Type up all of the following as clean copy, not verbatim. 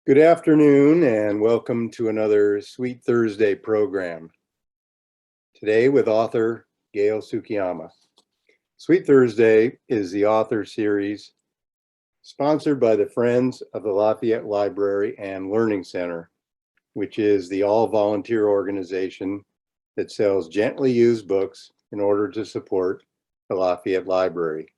Good afternoon and welcome to another Sweet Thursday program. Today with author Gail Tsukiyama. Sweet Thursday is the author series sponsored by the Friends of the Lafayette Library and Learning Center, which is the all-volunteer organization that sells gently used books in order to support the Lafayette Library.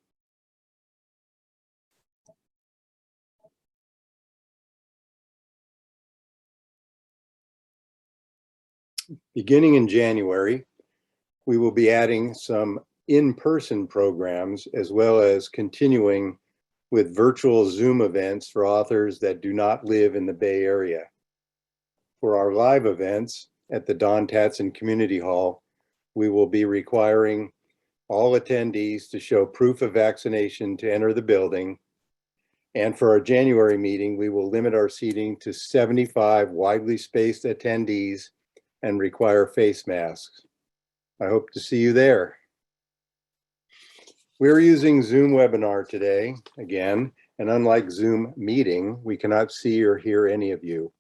Beginning in January, we will be adding some in-person programs as well as continuing with virtual Zoom events for authors that do not live in the Bay Area. For our live events at the Don Tatson Community Hall, we will be requiring all attendees to show proof of vaccination to enter the building. And for our January meeting, we will limit our seating to 75 widely spaced attendees and require face masks. I hope to see you there. We're using Zoom webinar today, again, and unlike Zoom meeting, we cannot see or hear any of you.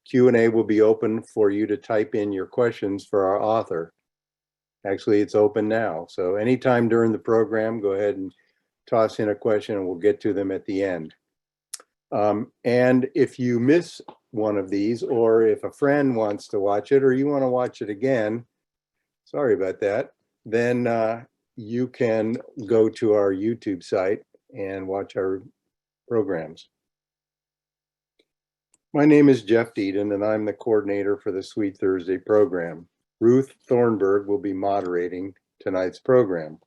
Q&A will be open for you to type in your questions for our author. Actually, it's open now, so anytime during the program, go ahead and toss in a question and we'll get to them at the end. And if you miss one of these, or if a friend wants to watch it, or you want to watch it again, sorry about that, then you can go to our YouTube site and watch our programs. My name is Jeff Deeden, and I'm the coordinator for the Sweet Thursday program. Ruth Thornburg will be moderating tonight's program.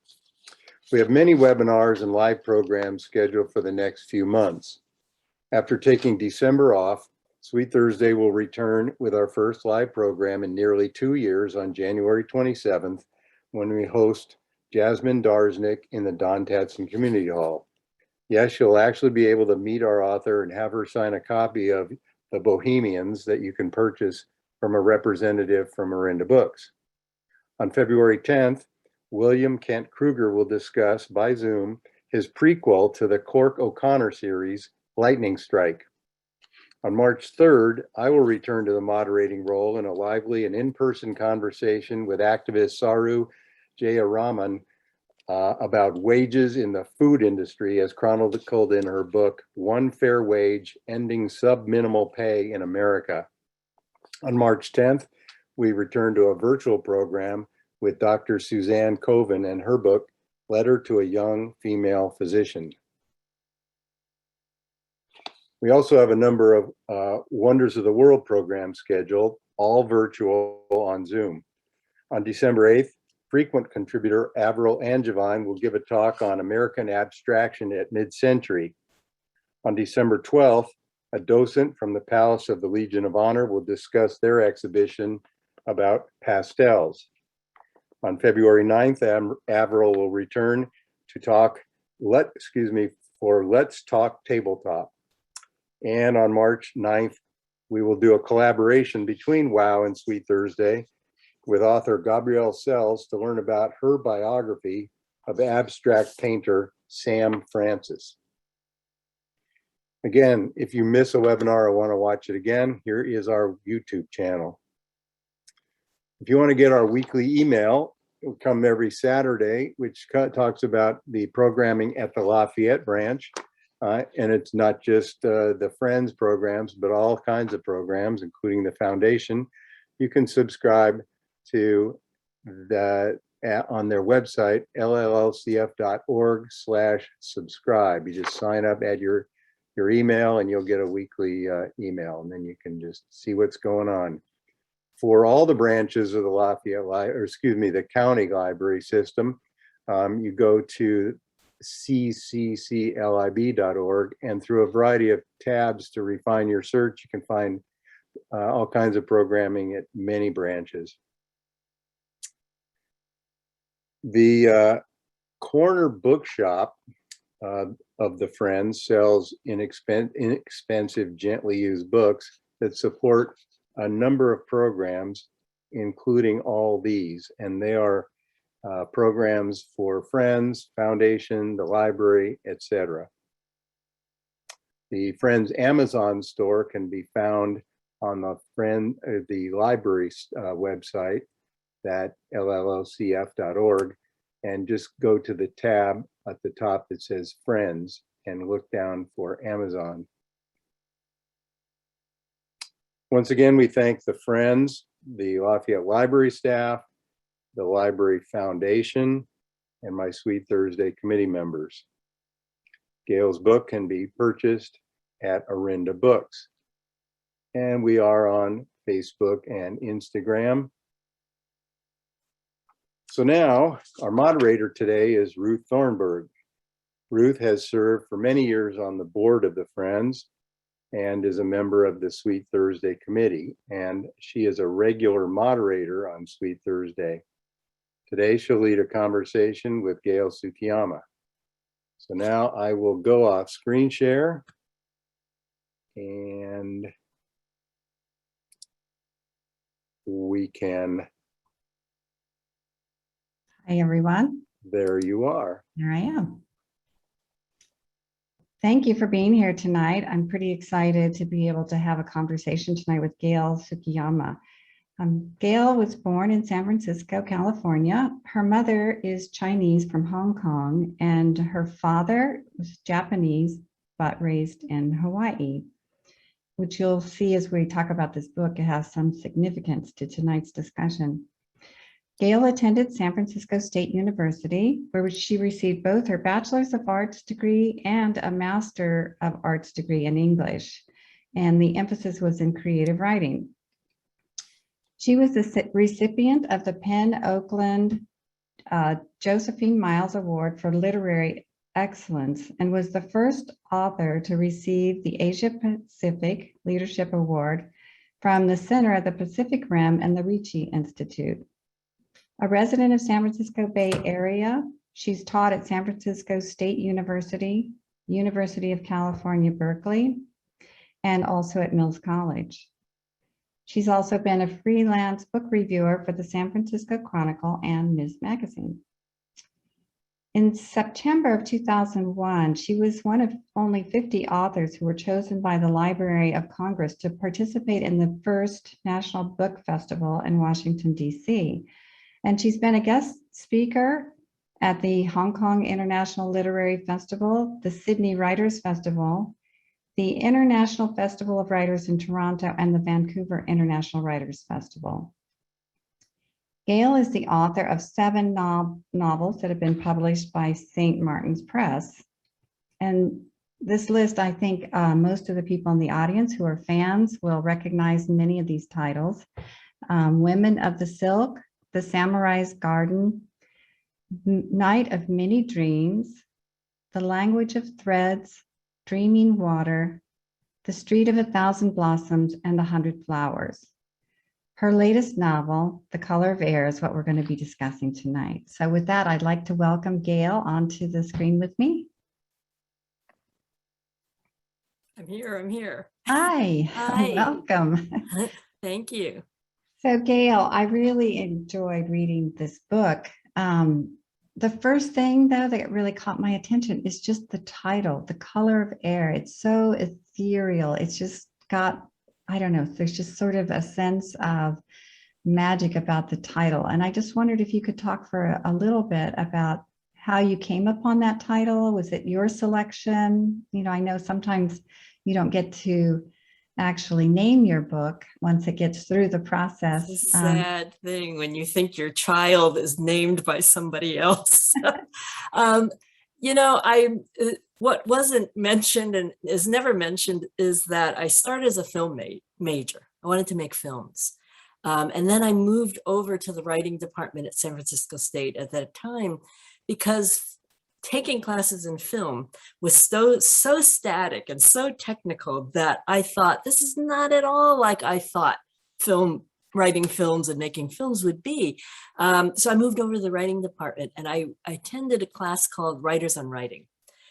We have many webinars and live programs scheduled for the next few months. After taking December off, Sweet Thursday will return with our first live program in nearly 2 years on January 27th, when we host Jasmine Darsnick in the Don Tatson Community Hall. Yes, you'll actually be able to meet our author and have her sign a copy of The Bohemians that you can purchase from a representative from Marinda Books. On February 10th, William Kent Kruger will discuss by Zoom his prequel to the Cork O'Connor series, Lightning Strike. On March 3rd, I will return to the moderating role in a lively and in-person conversation with activist Saru Jayaraman about wages in the food industry as chronicled in her book, One Fair Wage, Ending Sub-Minimal Pay in America. On March 10th, we return to a virtual program with Dr. Suzanne Coven and her book, Letter to a Young Female Physician. We also have a number of Wonders of the World programs scheduled, all virtual on Zoom. On December 8th, frequent contributor Avril Angevine will give a talk on American abstraction at mid-century. On December 12th, a docent from the Palace of the Legion of Honor will discuss their exhibition about pastels. On February 9th, Avril will return to talk, for Let's Talk Tabletop. And on March 9th, we will do a collaboration between WOW and Sweet Thursday with author Gabrielle Sells to learn about her biography of abstract painter Sam Francis. Again, if you miss a webinar or want to watch it again, here is our YouTube channel. If you want to get our weekly email, it will come every Saturday, which talks about the programming at the Lafayette branch. And it's not just the Friends programs, but all kinds of programs, including the Foundation. You can subscribe to that on their website, llcf.org/subscribe. You just sign up, add your email, and you'll get a weekly email, and then you can just see what's going on. For all the branches of the the county library system, you go to ccclib.org, and through a variety of tabs to refine your search, you can find all kinds of programming at many branches. The corner bookshop of the Friends sells inexpensive, gently used books that support a number of programs, including all these, and they are programs for Friends, Foundation, the library, etc. The Friends Amazon store can be found on the library's website, that llocf.org, and just go to the tab at the top that says Friends and look down for Amazon. Once again, we thank the Friends, the Lafayette Library staff, the Library Foundation, and my Sweet Thursday committee members. Gail's book can be purchased at Orinda Books. And we are on Facebook and Instagram. So now our moderator today is Ruth Thornburg. Ruth has served for many years on the board of the Friends and is a member of the Sweet Thursday committee. And she is a regular moderator on Sweet Thursday. Today she'll lead a conversation with Gail Tsukiyama. So now I will go off screen share and we can. Hi, everyone. There you are. Here I am. Thank you for being here tonight. I'm pretty excited to be able to have a conversation tonight with Gail Tsukiyama. Gail was born in San Francisco, California. Her mother is Chinese from Hong Kong, and her father was Japanese, but raised in Hawaii, which you'll see as we talk about this book. It has some significance to tonight's discussion. Gail attended San Francisco State University, where she received both her Bachelor's of Arts degree and a Master of Arts degree in English, and the emphasis was in creative writing. She was the recipient of the Penn Oakland Josephine Miles Award for Literary Excellence and was the first author to receive the Asia Pacific Leadership Award from the Center of the Pacific Rim and the Ricci Institute. A resident of San Francisco Bay Area, she's taught at San Francisco State University, University of California, Berkeley, and also at Mills College. She's also been a freelance book reviewer for the San Francisco Chronicle and Ms. Magazine. In September of 2001, she was one of only 50 authors who were chosen by the Library of Congress to participate in the first National Book Festival in Washington, D.C. And she's been a guest speaker at the Hong Kong International Literary Festival, the Sydney Writers Festival, the International Festival of Writers in Toronto, and the Vancouver International Writers Festival. Gail is the author of 7 novels that have been published by St. Martin's Press. And this list, I think most of the people in the audience who are fans will recognize many of these titles. Women of the Silk, The Samurai's Garden, Night of Many Dreams, The Language of Threads, Dreaming Water, The Street of 1,000 Blossoms, and 100 Flowers. Her latest novel, The Color of Air, is what we're going to be discussing tonight. So with that, I'd like to welcome Gail onto the screen with me. I'm here. Hi. Hi. Welcome. Thank you. So Gail, I really enjoyed reading this book. The first thing, though, that really caught my attention is just the title, The Color of Air. It's so ethereal. It's just got, I don't know, there's just sort of a sense of magic about the title. And I just wondered if you could talk for a little bit about how you came upon that title. Was it your selection? You know, I know sometimes you don't get to actually name your book once it gets through the process. It's a sad thing when you think your child is named by somebody else. You know, what wasn't mentioned and is never mentioned is that I started as a film major. I wanted to make films. And then I moved over to the writing department at San Francisco State at that time because taking classes in film was so static and so technical that I thought this is not at all like I thought writing films and making films would be. So I moved over to the writing department and I attended a class called Writers on Writing.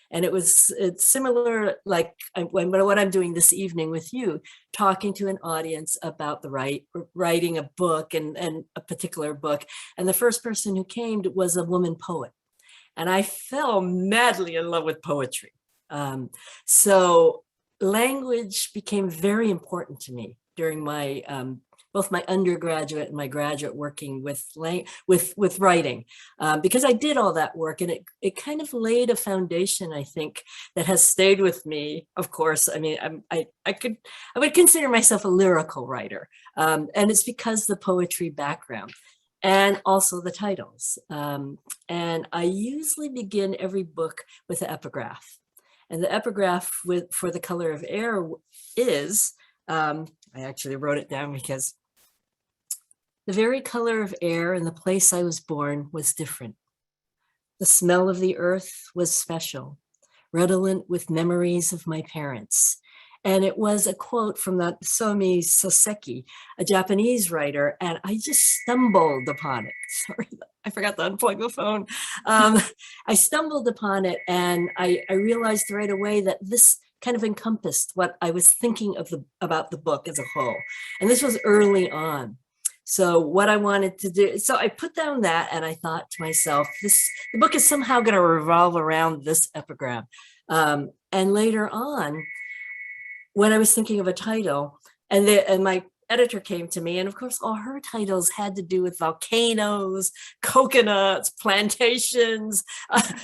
And it's similar like what I'm doing this evening with you, talking to an audience about the writing a book and a particular book. And the first person who came was a woman poet. And I fell madly in love with poetry. So language became very important to me during my both my undergraduate and my graduate working with writing, because I did all that work, and it kind of laid a foundation, I think, that has stayed with me. Of course, I mean, I would consider myself a lyrical writer, and it's because the poetry background and also the titles. And I usually begin every book with an epigraph. And the epigraph for The Color of Air is, I actually wrote it down because the very color of air in the place I was born was different. The smell of the earth was special, redolent with memories of my parents. And it was a quote from that Somi Soseki, a Japanese writer, and I just stumbled upon it. Sorry, I forgot to unplug the phone. I stumbled upon it, and I realized right away that this kind of encompassed what I was thinking about the book as a whole. And this was early on. So what I wanted to do, so I put down that, and I thought to myself, the book is somehow going to revolve around this epigram. And later on, when I was thinking of a title, and my editor came to me, and of course, all her titles had to do with volcanoes, coconuts, plantations,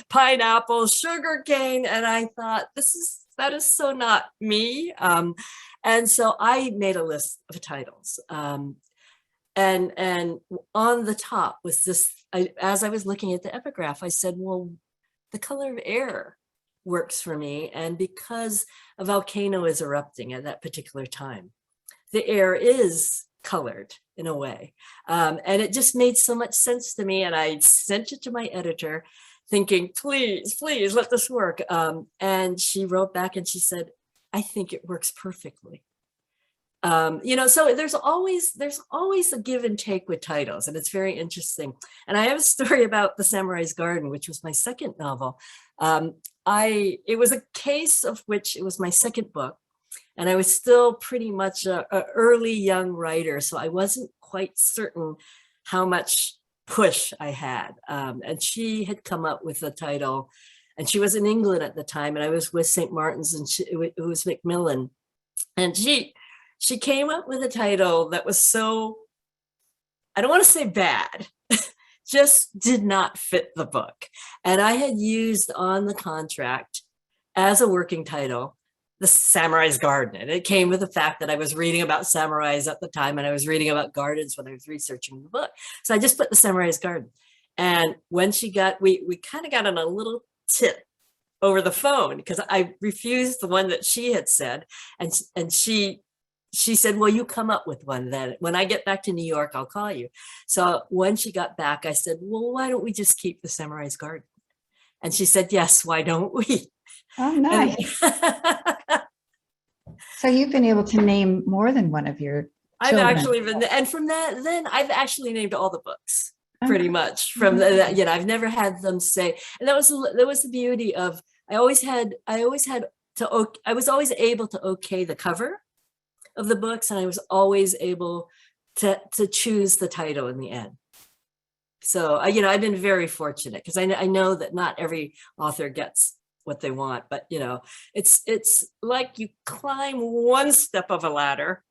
pineapples, sugarcane, and I thought, that is so not me. And so I made a list of titles. And on the top was this, as I was looking at the epigraph, I said, well, The Color of Air works for me. And because a volcano is erupting at that particular time, the air is colored in a way. And it just made so much sense to me. And I sent it to my editor thinking, please, please let this work. And she wrote back and she said, I think it works perfectly. So there's always a give and take with titles, and it's very interesting. And I have a story about The Samurai's Garden, which was my second novel. It was a case of which it was my second book, and I was still pretty much a early young writer, so I wasn't quite certain how much push I had. And she had come up with a title, and she was in England at the time, and I was with St. Martin's, and it was Macmillan, and she came up with a title that was so, I don't want to say bad, just did not fit the book. And I had used on the contract as a working title, The Samurai's Garden. And it came with the fact that I was reading about samurais at the time, and I was reading about gardens when I was researching the book. So I just put The Samurai's Garden. And when we kind of got on a little tip over the phone, because I refused the one that she had said. And she said, well, you come up with one then. When I get back to New York, I'll call you. So when she got back, I said, well, why don't we just keep The Samurai's Garden? And she said, yes, why don't we? Oh, nice. So you've been able to name more than one of your children. I've actually been, and from that, then I've actually named all the books pretty much. From that, I've never had them say, and that was the beauty of, I was always able to okay the cover of the books, and I was always able to choose the title in the end. So I've been very fortunate, because I know that not every author gets what they want, but it's like you climb one step of a ladder,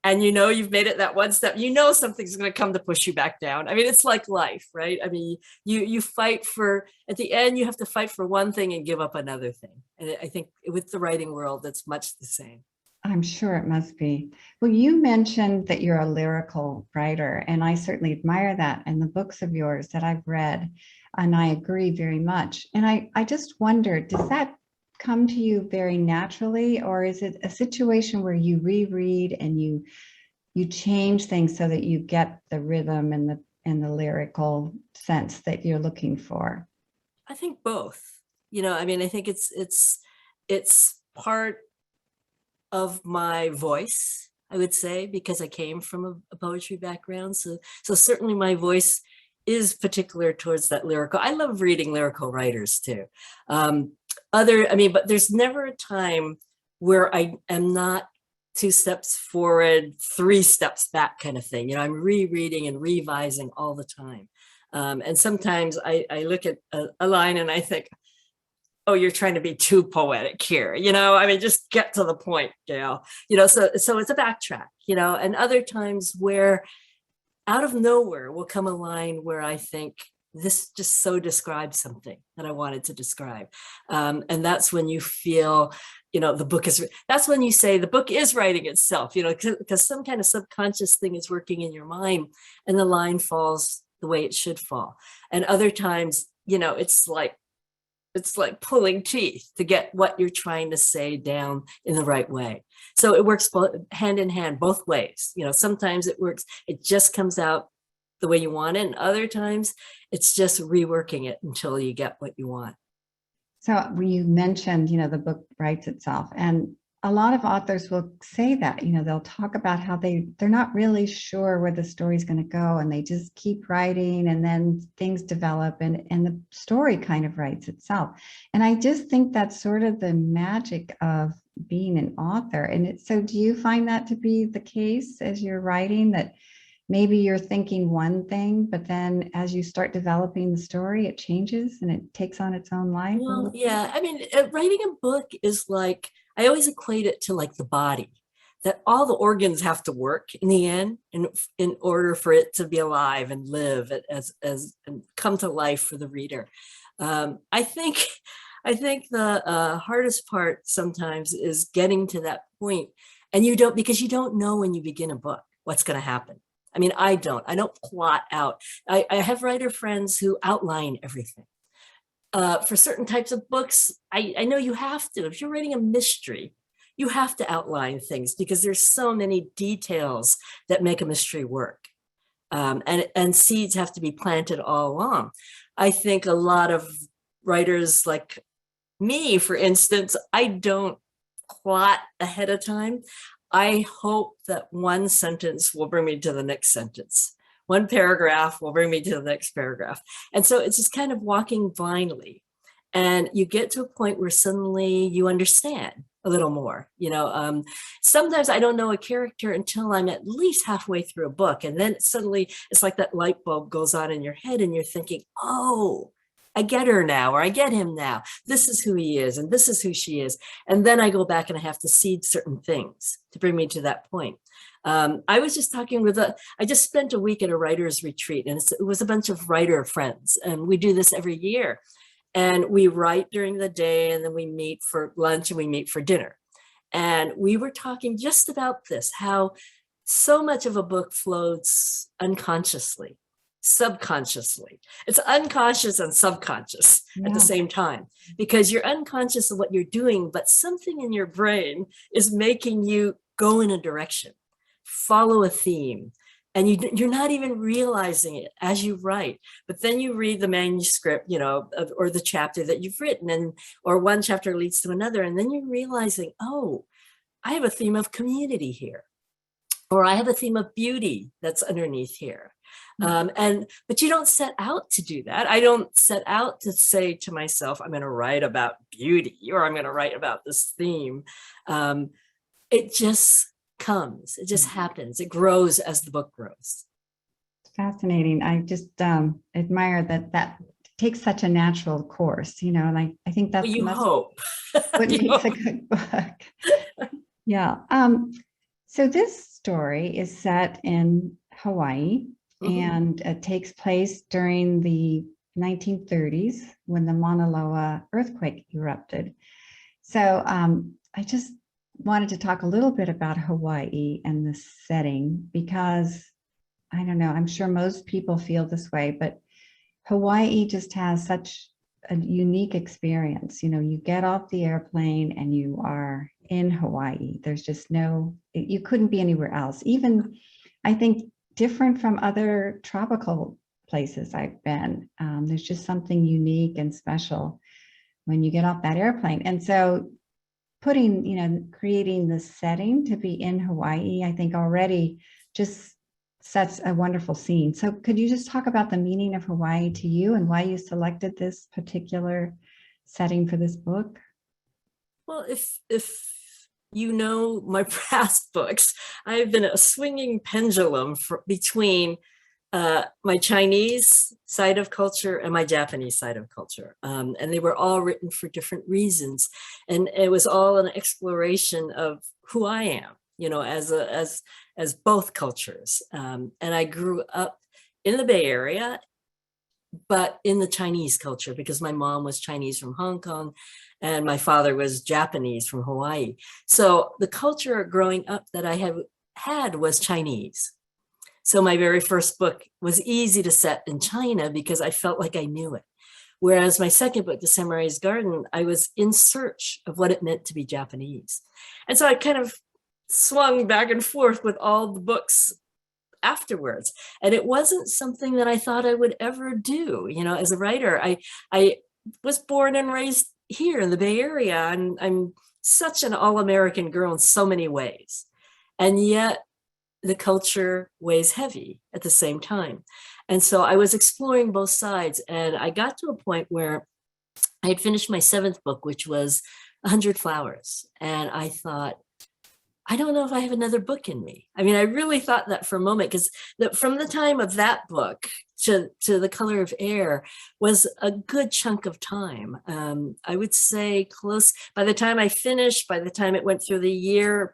and you've made it that one step, something's going to come to push you back down. I mean, it's like life, right? I mean, you fight for, at the end, you have to fight for one thing and give up another thing. And I think with the writing world, that's much the same. I'm sure it must be. Well, you mentioned that you're a lyrical writer, and I certainly admire that in the books of yours that I've read, and I agree very much. And I just wonder, does that come to you very naturally, or is it a situation where you reread and you change things so that you get the rhythm and the lyrical sense that you're looking for? I think both. I think it's part of my voice, I would say, because I came from a poetry background. So certainly my voice is particular towards that lyrical. I love reading lyrical writers too. But there's never a time where I am not 2 steps forward, 3 steps back kind of thing. I'm rereading and revising all the time. And sometimes I look at a line and I think, oh, you're trying to be too poetic here, I mean, just get to the point, Gail, so it's a backtrack, and other times where out of nowhere will come a line where I think this just so describes something that I wanted to describe. And that's when you feel, that's when you say the book is writing itself, because some kind of subconscious thing is working in your mind and the line falls the way it should fall. And other times, it's like pulling teeth to get what you're trying to say down in the right way. So it works hand in hand, both ways. Sometimes it works, it just comes out the way you want it. And other times it's just reworking it until you get what you want. So you mentioned, the book writes itself, and a lot of authors will say that, they'll talk about how they're not really sure where the story's going to go, and they just keep writing, and then things develop and the story kind of writes itself. And I just think that's sort of the magic of being an author. And so do you find that to be the case as you're writing, that maybe you're thinking one thing, but then as you start developing the story, it changes and it takes on its own life? Well, yeah, I mean, writing a book is like, I always equate it to like the body, that all the organs have to work in the end in order for it to be alive and live as and come to life for the reader. I think the hardest part sometimes is getting to that point, and because you don't know when you begin a book what's going to happen. I mean, I don't plot out. I have writer friends who outline everything. For certain types of books, I know you have to. If you're writing a mystery, you have to outline things because there's so many details that make a mystery work. And seeds have to be planted all along. I think a lot of writers like me, for instance, I don't plot ahead of time. I hope that one sentence will bring me to the next sentence. One paragraph will bring me to the next paragraph. And so it's just kind of walking blindly. And you get to a point where suddenly you understand a little more. Sometimes I don't know a character until I'm at least halfway through a book. And then suddenly it's like that light bulb goes on in your head and you're thinking, oh, I get her now, or I get him now. This is who he is, and this is who she is. And then I go back and I have to seed certain things to bring me to that point. I was just talking I just spent a week at a writer's retreat, and it was a bunch of writer friends, and we do this every year. And we write during the day, and then we meet for lunch and we meet for dinner. And we were talking just about this, how so much of a book floats unconsciously, subconsciously. It's unconscious and subconscious at the same time, because you're unconscious of what you're doing, but something in your brain is making you go in a direction, follow a theme, and you're not even realizing it as you write. But then you read the manuscript, or the chapter that you've written, or one chapter leads to another, and then you're realizing, oh, I have a theme of community here, or I have a theme of beauty that's underneath here. But you don't set out to do that. I don't set out to say to myself, I'm going to write about beauty, or I'm going to write about this theme. It just comes, it just happens. It grows as the book grows. Fascinating. I just admire that takes such a natural course, and I think that's hope what makes a good book. Yeah. So this story is set in Hawaii. Mm-hmm. And it takes place during the 1930s when the Mauna Loa earthquake erupted. So I just wanted to talk a little bit about Hawaii and the setting, because I don't know, I'm sure most people feel this way, but Hawaii just has such a unique experience. You get off the airplane and you are in Hawaii. There's just you couldn't be anywhere else. Even, I think, different from other tropical places I've been. There's just something unique and special when you get off that airplane. And so creating the setting to be in Hawaii, I think already just sets a wonderful scene. So could you just talk about the meaning of Hawaii to you and why you selected this particular setting for this book? Well, if my past books, I've been a swinging pendulum between my Chinese side of culture and my Japanese side of culture. And they were all written for different reasons. And it was all an exploration of who I am, you know, as both cultures. And I grew up in the Bay Area, but in the Chinese culture, because my mom was Chinese from Hong Kong and my father was Japanese from Hawaii. So the culture growing up that I had was Chinese. So my very first book was easy to set in China because I felt like I knew it. Whereas my second book, The Samurai's Garden, I was in search of what it meant to be Japanese. And so I kind of swung back and forth with all the books afterwards. And it wasn't something that I thought I would ever do. You know, as a writer, I was born and raised here in the Bay Area. I'm such an all-American girl in so many ways. And yet the culture weighs heavy at the same time. And so I was exploring both sides. And I got to a point where I had finished my 7th book, which was 100 Flowers. And I thought, I don't know if I have another book in me. I mean, I really thought that for a moment, because from the time of that book to The Color of Air was a good chunk of time. I would say close, by the time I finished, by the time it went through the year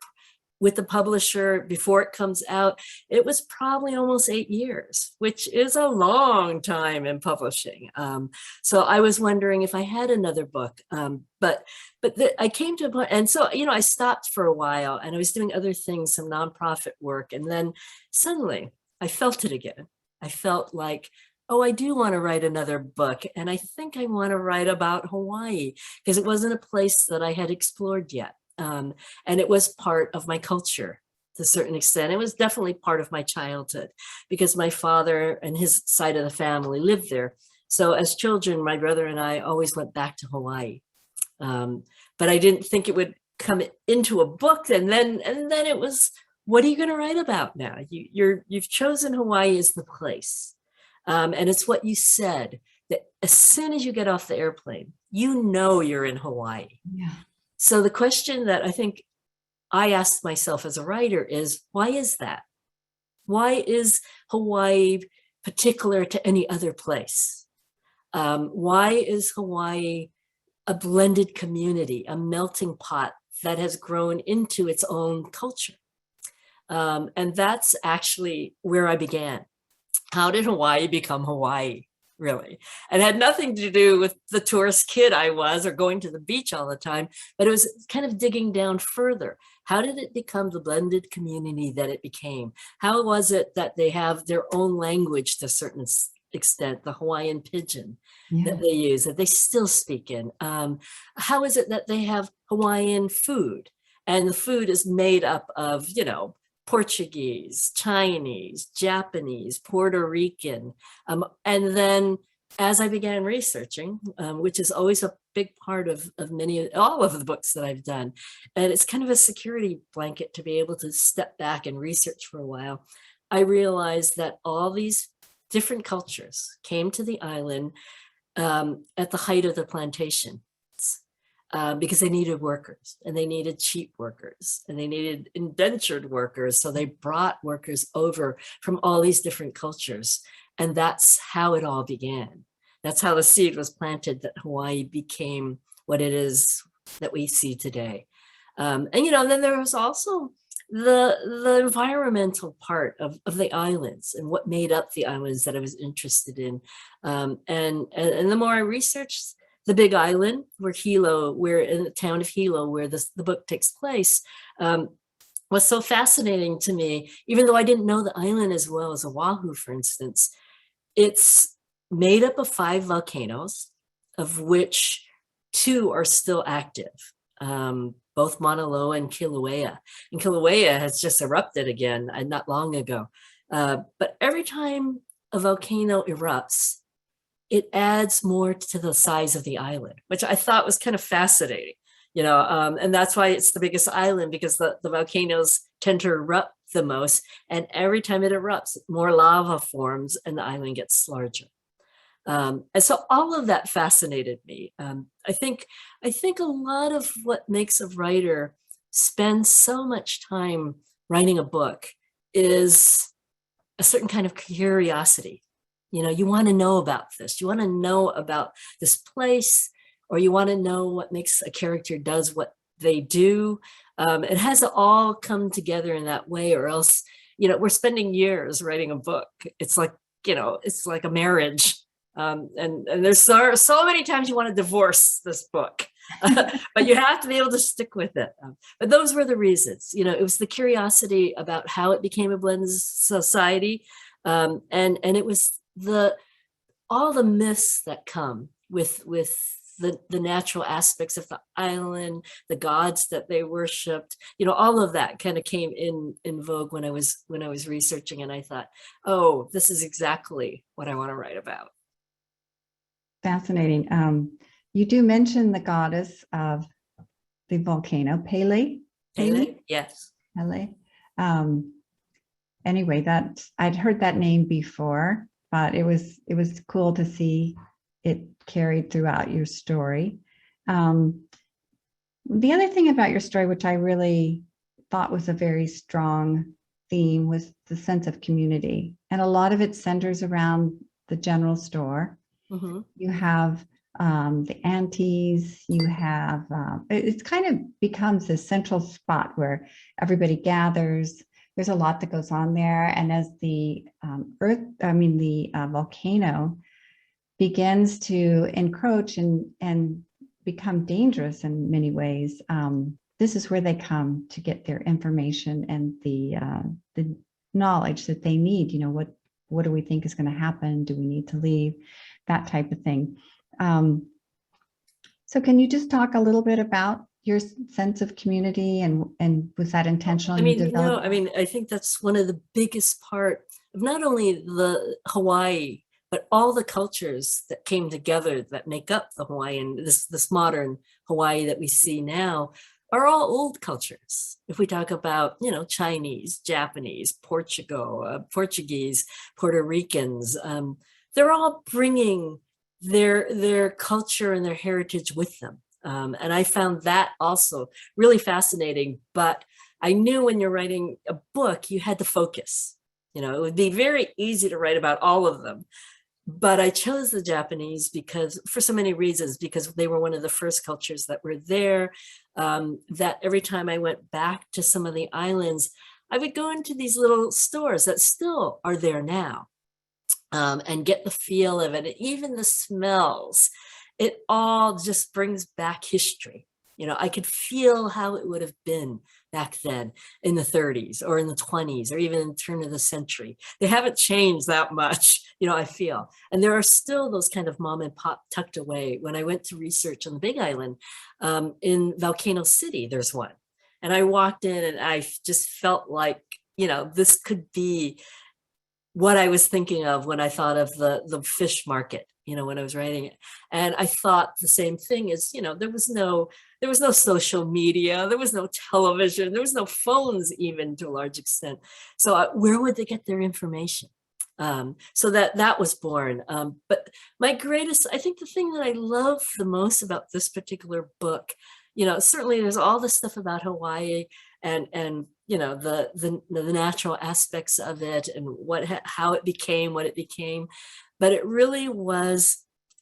with the publisher before it comes out, it was probably almost 8 years, which is a long time in publishing. So I was wondering if I had another book, but I came to a point, and so, you know, I stopped for a while and I was doing other things, some nonprofit work. And then suddenly I felt it again. I felt like, oh, I do want to write another book. And I think I want to write about Hawaii, because it wasn't a place that I had explored yet. And it was part of my culture to a certain extent. It was definitely part of my childhood, because my father and his side of the family lived there. So as children, my brother and I always went back to Hawaii. But I didn't think it would come into a book. And then it was, what are you going to write about now? You've chosen Hawaii as the place. And it's what you said, that as soon as you get off the airplane, you know you're in Hawaii. Yeah. So the question that I think I asked myself as a writer is, why is that? Why is Hawaii particular to any other place? Why is Hawaii a blended community, a melting pot that has grown into its own culture? And that's actually where I began. How did Hawaii become Hawaii? Really. And it had nothing to do with the tourist kid I was or going to the beach all the time, but it was kind of digging down further. How did it become the blended community that it became? How was it that they have their own language to a certain extent, the Hawaiian pidgin that they use, that they still speak in? How is it that they have Hawaiian food, and the food is made up of, you know, Portuguese, Chinese, Japanese, Puerto Rican. And then as I began researching, which is always a big part of all of the books that I've done, and it's kind of a security blanket to be able to step back and research for a while, I realized that all these different cultures came to the island at the height of the plantation. Because they needed workers, and they needed cheap workers, and they needed indentured workers. So they brought workers over from all these different cultures. And that's how it all began. That's how the seed was planted that Hawaii became what it is that we see today. And, you know, then there was also the environmental part of the islands and what made up the islands that I was interested in. And the more I researched the Big Island, where in the town of Hilo, where the book takes place, was so fascinating to me, even though I didn't know the island as well as Oahu, for instance. It's made up of 5 volcanoes, of which 2 are still active, both Mauna Loa and Kilauea. And Kilauea has just erupted again not long ago. But every time a volcano erupts, it adds more to the size of the island, which I thought was kind of fascinating, you know, and that's why it's the biggest island, because the volcanoes tend to erupt the most. And every time it erupts, more lava forms and the island gets larger. And so all of that fascinated me. I think a lot of what makes a writer spend so much time writing a book is a certain kind of curiosity. You want to know about this. You want to know about this place, or you want to know what makes a character does what they do. It has to all come together in that way, or else, we're spending years writing a book. It's like, it's like a marriage. And there's so many times you want to divorce this book, but you have to be able to stick with it. But those were the reasons. It was the curiosity about how it became a blended society, and it was all the myths that come with the natural aspects of the island, the gods that they worshipped. All of that kind of came in vogue when I was researching, and I thought, oh, this is exactly what I want to write about. Fascinating. You do mention the goddess of the volcano, Pele. Pele? Yes. Pele. Anyway, I'd heard that name before, but it was cool to see it carried throughout your story. The other thing about your story, which I really thought was a very strong theme, was the sense of community. And a lot of it centers around the general store. Mm-hmm. You have the Aunties, you have, it's kind of becomes this central spot where everybody gathers. There's a lot that goes on there. And as the volcano begins to encroach and become dangerous in many ways, this is where they come to get their information and the knowledge that they need. What do we think is going to happen? Do we need to leave? That type of thing. So can you just talk a little bit about your sense of community, and was that intentional? I think that's one of the biggest part of not only the Hawaii, but all the cultures that came together that make up the Hawaiian, this modern Hawaii that we see now, are all old cultures. If we talk about, Chinese, Japanese, Portuguese, Puerto Ricans, they're all bringing their culture and their heritage with them. And I found that also really fascinating, but I knew when you're writing a book, you had to focus. It would be very easy to write about all of them. But I chose the Japanese for so many reasons, because they were one of the first cultures that were there, that every time I went back to some of the islands, I would go into these little stores that still are there now, and get the feel of it, and even the smells. It all just brings back history. I could feel how it would have been back then in the 30s or in the 20s or even in the turn of the century. They haven't changed that much, I feel. And there are still those kind of mom and pop tucked away. When I went to research on the Big Island, in Volcano City, there's one. And I walked in and I just felt like, this could be what I was thinking of when I thought of the fish market, when I was writing it. And I thought the same thing is, there was no social media, there was no television, there was no phones even to a large extent. So where would they get their information? So that was born. But I think the thing that I love the most about this particular book, certainly there's all the stuff about Hawaii and the natural aspects of it and how it became what it became, but it really was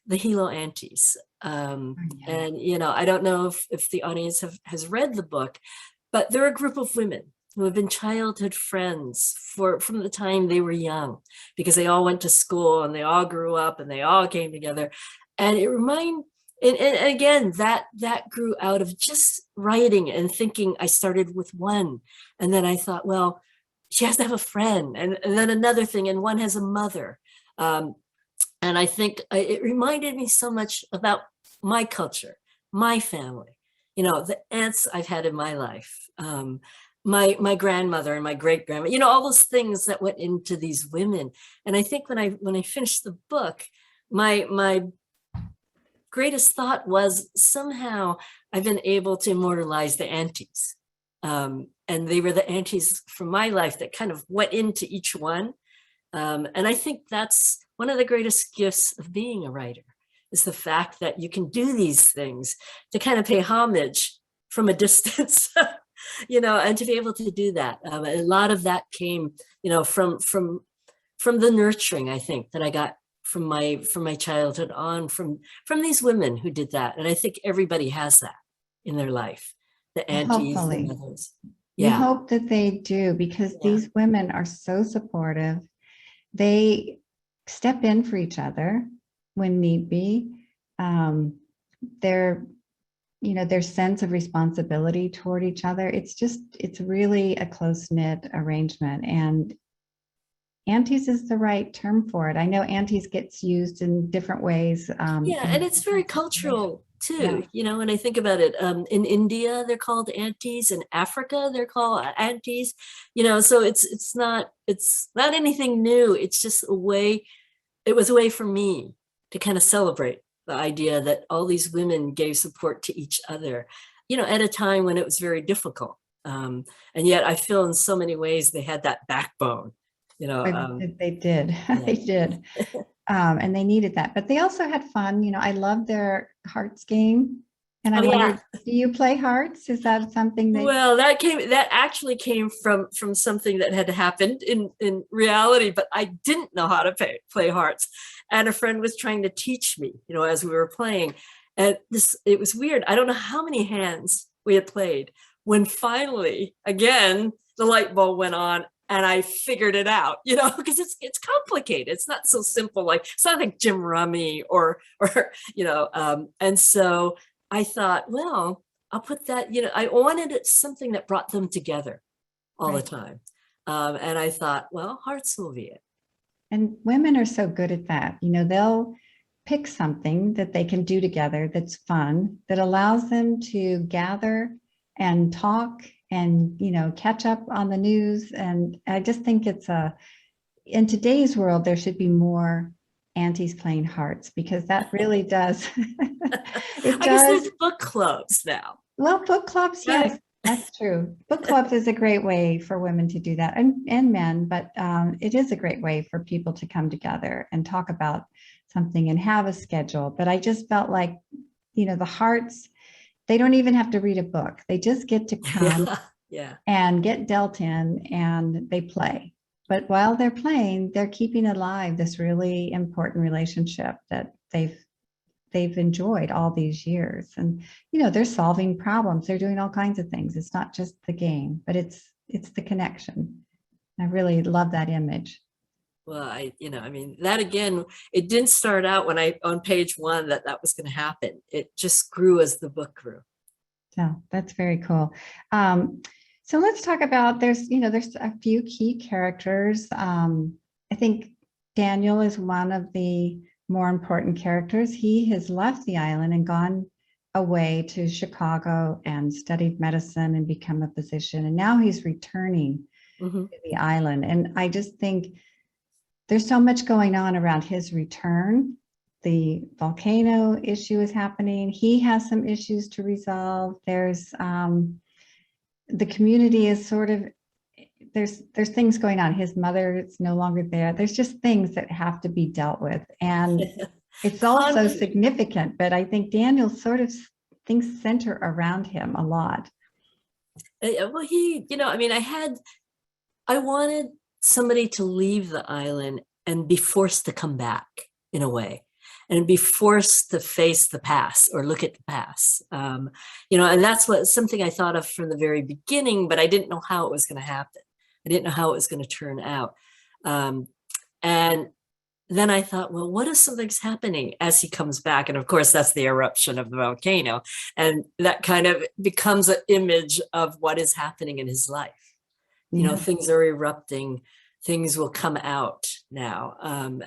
the Hilo Aunties. And I don't know if the audience has read the book, but they're a group of women who have been childhood friends from the time they were young, because they all went to school and they all grew up and they all came together. And and again, that grew out of just writing and thinking. I started with one, and then I thought, well, she has to have a friend, and then another thing, and one has a mother. And I think it reminded me so much about my culture, my family, the aunts I've had in my life, my grandmother and my great grandmother, all those things that went into these women. And I think when I finished the book, my greatest thought was somehow I've been able to immortalize the Aunties. And they were the Aunties from my life that kind of went into each one. And I think that's one of the greatest gifts of being a writer, is the fact that you can do these things to kind of pay homage from a distance, and to be able to do that. A lot of that came, from from the nurturing, I think, that I got from my childhood on, from these women who did that. And I think everybody has that in their life, the aunties, the Hopefully. mothers. We Yeah. hope that they do, because Yeah. these women are so supportive. They step in for each other when need be. Their, their sense of responsibility toward each other, it's really a close-knit arrangement. And Aunties is the right term for it. I know Aunties gets used in different ways. Yeah, and it's very cultural too, Yeah. when I think about it. In India, they're called aunties. In Africa, they're called aunties. So it's not anything new. It's just a way. It was a way for me to kind of celebrate the idea that all these women gave support to each other, at a time when it was very difficult. And yet I feel in so many ways they had that backbone. They did. Yeah. They did. And they needed that. But they also had fun. I love their hearts game. And I wondered, do you play hearts? Is that something that? Well, that actually came from something that had happened in reality, but I didn't know how to play hearts. And a friend was trying to teach me, as we were playing. And it was weird. I don't know how many hands we had played when finally, again, the light bulb went on. And I figured it out, because it's complicated. It's not so simple. It's not like Jim Rummy or and so I thought, well, I'll put that, I wanted something that brought them together all the time. And I thought, well, hearts will be it. And women are so good at that. They'll pick something that they can do together that's fun, that allows them to gather and talk and, catch up on the news. And I just think in today's world, there should be more aunties playing hearts, because that really does. I guess there's book clubs now. Well, book clubs, yes, that's true. Book clubs is a great way for women to do that, and men, but it is a great way for people to come together and talk about something and have a schedule. But I just felt like, the hearts, they don't even have to read a book. They just get to come and get dealt in, and they play. But while they're playing, they're keeping alive this really important relationship that they've enjoyed all these years. And, they're solving problems. They're doing all kinds of things. It's not just the game, but it's the connection. I really love that image. Well, that again, it didn't start out when on page 1 that was going to happen. It just grew as the book grew. Yeah, that's very cool. So let's talk about, there's a few key characters. I think Daniel is one of the more important characters. He has left the island and gone away to Chicago and studied medicine and become a physician. And now he's returning to the island. And I just think there's so much going on around his return. The volcano issue is happening. He has some issues to resolve. There's the community is sort of, there's things going on. His mother is no longer there. There's just things that have to be dealt with. And it's also significant, but I think Daniel sort of things center around him a lot. Well, I wanted somebody to leave the island and be forced to come back in a way, and be forced to face the past or look at the past. And that's something I thought of from the very beginning, but I didn't know how it was going to happen. I didn't know how it was going to turn out. And then I thought, well, what if something's happening as he comes back? And of course, that's the eruption of the volcano. And that kind of becomes an image of what is happening in his life. Things are erupting, things will come out now.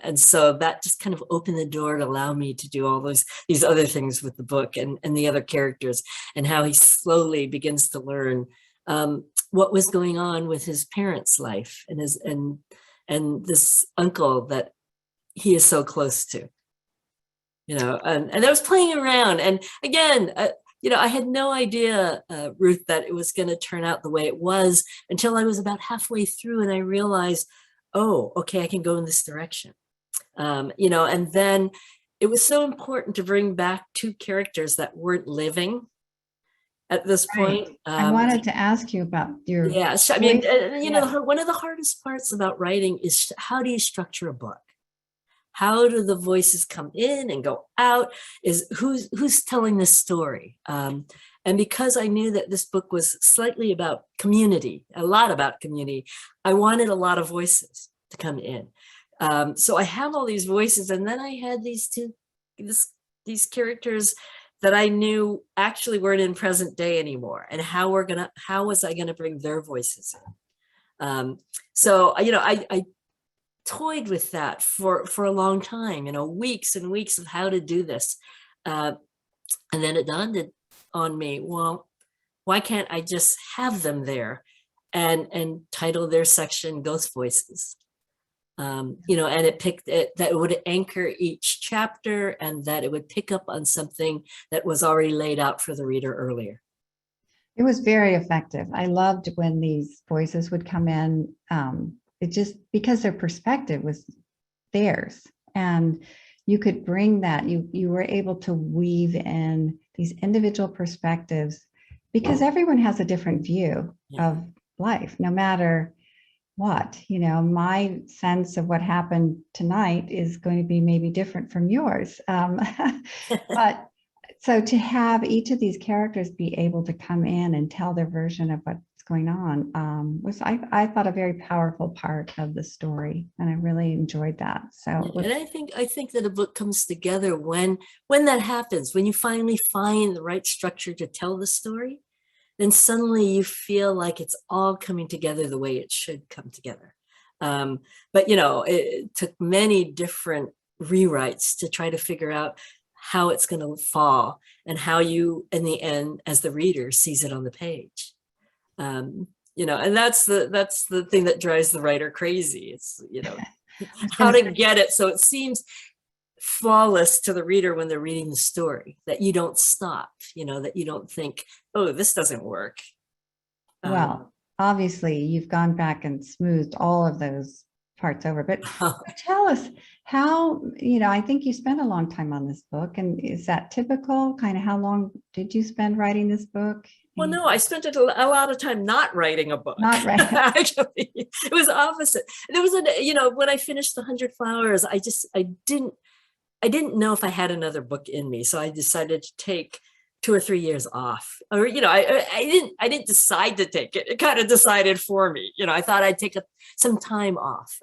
And so that just kind of opened the door to allow me to do all these other things with the book and the other characters, and how he slowly begins to learn what was going on with his parents' life and this uncle that he is so close to, and I was playing around. And again, I had no idea, Ruth, that it was going to turn out the way it was until I was about halfway through, and I realized, oh, okay, I can go in this direction. And then it was so important to bring back 2 characters that weren't living, at this point. I wanted to ask you about your Yes, I mean, voice. you know, one of the hardest parts about writing is how do you structure a book? How do the voices come in and go out? Is who's telling this story? And because I knew that this book was slightly about community, a lot about community, I wanted a lot of voices to come in. So I have all these voices, and then I had these these characters that I knew actually weren't in present day anymore, and how was I gonna bring their voices in? So you know, I toyed with that for a long time, you know, weeks and weeks of how to do this. And then it dawned on me, well, why can't I just have them there and title their section Ghost Voices? You know, and that it would anchor each chapter, and that it would pick up on something that was already laid out for the reader earlier. It was very effective. I loved when these voices would come in. It just because their perspective was theirs, and you could bring that. You were able to weave in these individual perspectives, because everyone has a different view of life, no matter what. You know, my sense of what happened tonight is going to be maybe different from yours. But so to have each of these characters be able to come in and tell their version of what's going on was, I thought, a very powerful part of the story, and I really enjoyed that. So, and I think that a book comes together when that happens, when you finally find the right structure to tell the story, then suddenly you feel like it's all coming together the way it should come together. But you know, it took many different rewrites to try to figure out how it's going to fall, and how you, in the end, as the reader, sees it on the page. You know, and that's the thing that drives the writer crazy. It's, you know, how to get it so it seems flawless to the reader when they're reading the story, that you don't stop, you know, that you don't think, oh, this doesn't work. Well, obviously you've gone back and smoothed all of those parts over, but tell us how, you know, I think you spent a long time on this book, and is that typical? Kind of how long did you spend writing this book? Well, no, I spent a lot of time not writing a book. Not writing. Actually, it was opposite. There was you know, when I finished 100 Flowers, I didn't know if I had another book in me. So I decided to take 2 or 3 years off. Or, you know, I didn't decide to take it. It kind of decided for me. You know, I thought I'd take some time off,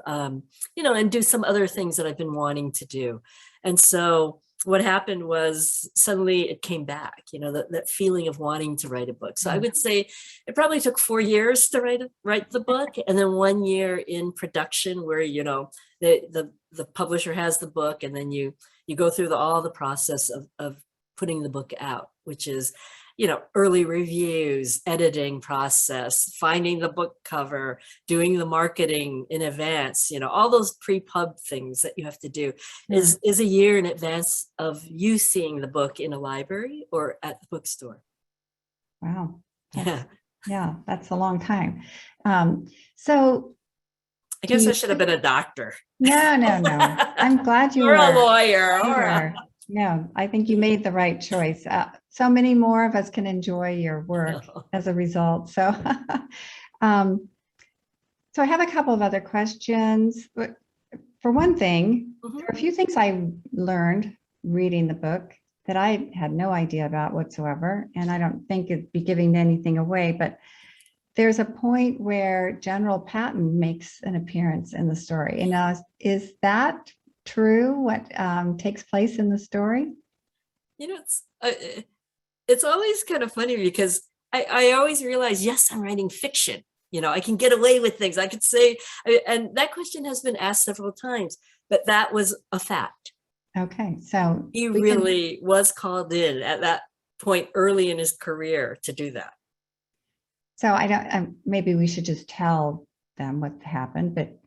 you know, and do some other things that I've been wanting to do. And so what happened was suddenly it came back, you know, that feeling of wanting to write a book. So I would say it probably took 4 years to write the book, and then 1 year in production, where, you know, the publisher has the book, and then you go through all the process of putting the book out, which is, you know, early reviews, editing process, finding the book cover, doing the marketing in advance, you know, all those pre-pub things that you have to do is a year in advance of you seeing the book in a library or at the bookstore. Wow. Yeah, that's a long time. So I guess I should have been a doctor. No. I'm glad you were. Or a lawyer. No, I think you made the right choice. So many more of us can enjoy your work as a result. So, so I have a couple of other questions. For one thing, there are a few things I learned reading the book that I had no idea about whatsoever, and I don't think it'd be giving anything away, but there's a point where General Patton makes an appearance in the story. And is that true? What takes place in the story? You know, it's always kind of funny, because I always realize, yes, I'm writing fiction. You know, I can get away with things. I could say, and that question has been asked several times, but that was a fact. Okay, so he really was called in at that point early in his career to do that. So I don't, maybe we should just tell them what happened, but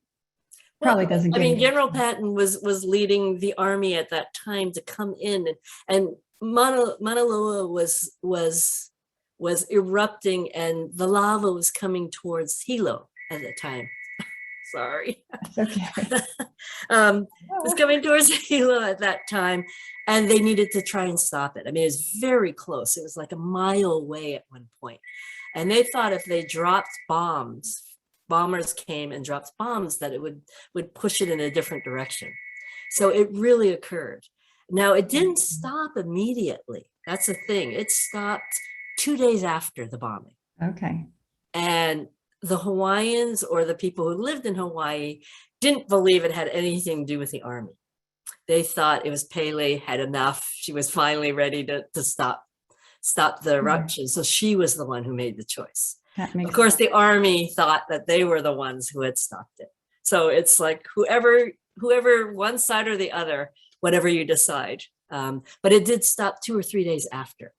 probably doesn't give. I mean, General Patton was leading the army at that time to come in, and Mauna Loa was erupting, and the lava was coming towards Hilo at the time. sorry. It's okay. Was coming towards Hilo at that time, and they needed to try and stop it. I mean, it was very close. It was like a mile away at one point. And they thought if they dropped bombs, bombers came and dropped bombs, that it would push it in a different direction. So it really occurred. Now, it didn't stop immediately. That's the thing. It stopped 2 days after the bombing. Okay. And the Hawaiians, or the people who lived in Hawaii, didn't believe it had anything to do with the army. They thought it was Pele had enough. She was finally ready to stop the eruption. So she was the one who made the choice. Of course, the army thought that they were the ones who had stopped it. So it's like whoever one side or the other, whatever you decide. But it did stop 2 or 3 days after.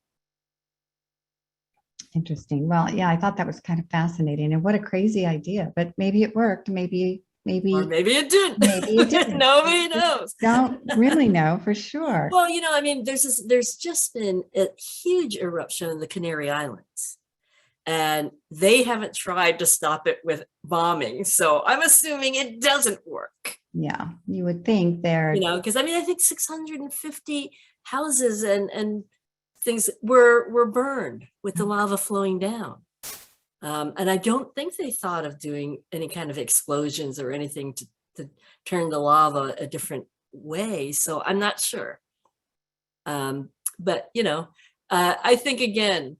Interesting. Well, yeah, I thought that was kind of fascinating, and what a crazy idea, but maybe it worked. Maybe Or maybe it didn't. Maybe it didn't. Nobody knows. Don't really know for sure. Well, I mean, there's just been a huge eruption in the Canary Islands, and they haven't tried to stop it with bombing. So I'm assuming it doesn't work. Yeah, you would think there. Because I mean, I think 650 houses and things were burned with the lava flowing down. And I don't think they thought of doing any kind of explosions or anything to turn the lava a different way. So I'm not sure. But, I think, again,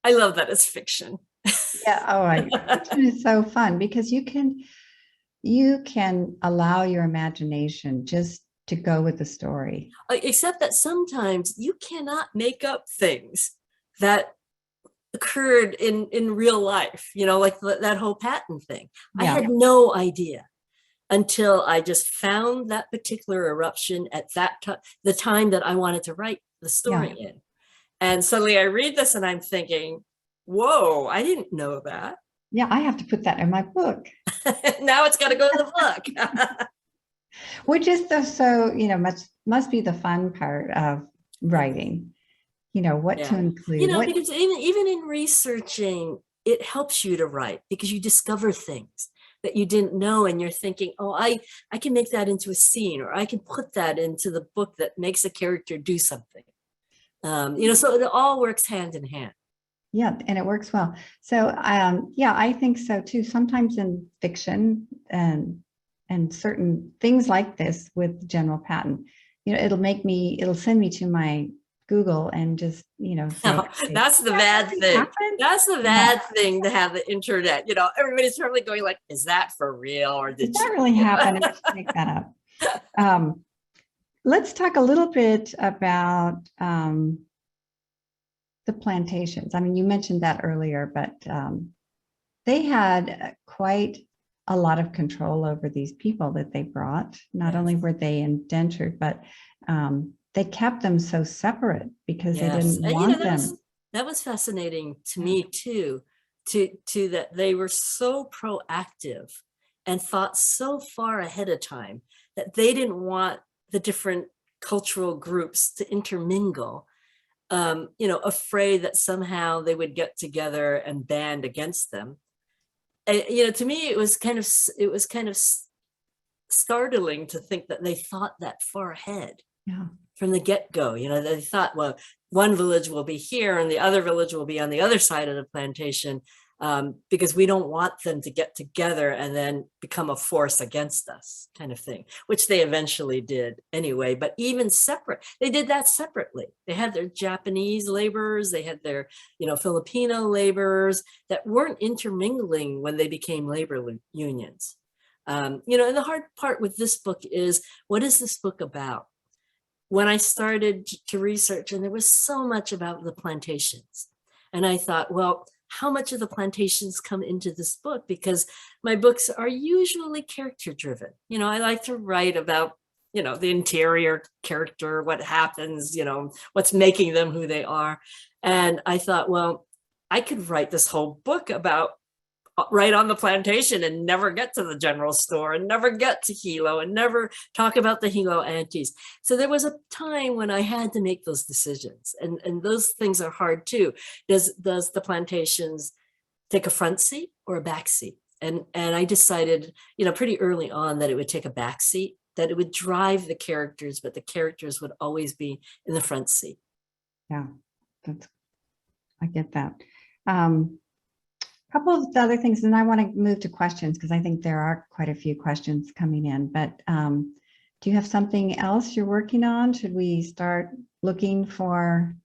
I love that it's fiction. Yeah. Fiction is so fun because you can allow your imagination just to go with the story. Except that sometimes you cannot make up things that occurred in real life, like that whole Patton thing. Yeah. I had no idea until I just found that particular eruption at the time that I wanted to write the story in. And suddenly I read this and I'm thinking, whoa, I didn't know that. Yeah, I have to put that in my book. Now it's got to go in the book. Which is so, must be the fun part of writing. What to include. Because even in researching, it helps you to write because you discover things that you didn't know, and you're thinking, oh, I can make that into a scene, or I can put that into the book that makes a character do something. So it all works hand in hand. Yeah, and it works well. So I think so too. Sometimes in fiction and certain things like this with General Patton, it'll send me to my Google and just, say, that's the bad thing. That's the bad thing to have the internet. Everybody's probably going like, is that for real? Or did that really happen? Make that up. Let's talk a little bit about the plantations. I mean, you mentioned that earlier, but they had quite a lot of control over these people that they brought. Not only were they indentured, but they kept them so separate because they didn't want them. That was fascinating to me too, to that they were so proactive and thought so far ahead of time that they didn't want the different cultural groups to intermingle, afraid that somehow they would get together and band against them. And, to me, it was kind of startling to think that they thought that far ahead. Yeah. From the get-go. They thought, well, one village will be here and the other village will be on the other side of the plantation, because we don't want them to get together and then become a force against us, kind of thing, which they eventually did anyway. But even separate, they did that separately. They had their Japanese laborers, they had their, Filipino laborers that weren't intermingling when they became labor unions. And the hard part with this book is, what is this book about? When I started to research, and there was so much about the plantations, and I thought, well, how much of the plantations come into this book? Because my books are usually character driven. I like to write about, the interior character, what happens, what's making them who they are. And I thought, well, I could write this whole book about right on the plantation and never get to the general store and never get to Hilo and never talk about the Hilo Aunties. So there was a time when I had to make those decisions, and those things are hard too. Does the plantations take a front seat or a back seat? And I decided, pretty early on that it would take a back seat, that it would drive the characters, but the characters would always be in the front seat. Yeah, I get that. Couple of other things, and I want to move to questions because I think there are quite a few questions coming in, but do you have something else you're working on? Should we start looking for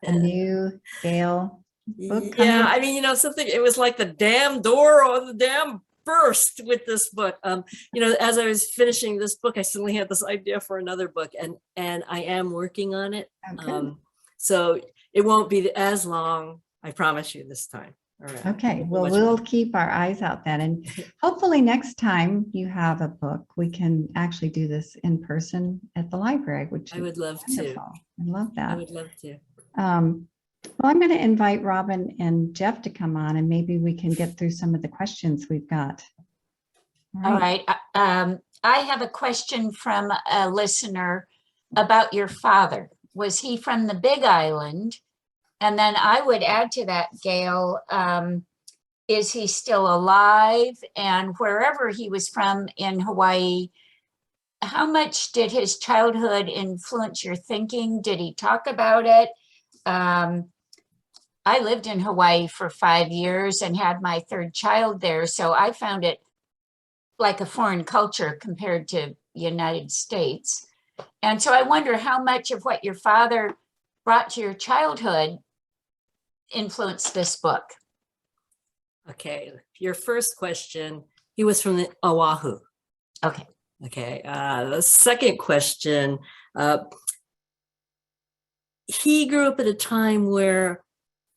a new Gail book? Yeah, I mean, something, it was like the damn door or the damn burst with this book. As I was finishing this book, I suddenly had this idea for another book, and I am working on it. Okay. So it won't be as long, I promise you, this time. Okay, well, we'll keep our eyes out then. And hopefully next time you have a book, we can actually do this in person at the library, which I would love to. I love that. I would love to. Well, I'm going to invite Robin and Jeff to come on, and maybe we can get through some of the questions we've got. All right. I have a question from a listener about your father. Was he from the Big Island? And then I would add to that, Gail, is he still alive? And wherever he was from in Hawaii, how much did his childhood influence your thinking? Did he talk about it? I lived in Hawaii for 5 years and had my third child there. So I found it like a foreign culture compared to the United States. And so I wonder how much of what your father brought to your childhood influenced this book. Okay, your first question, he was from the Oahu. Okay. Okay, the second question, he grew up at a time where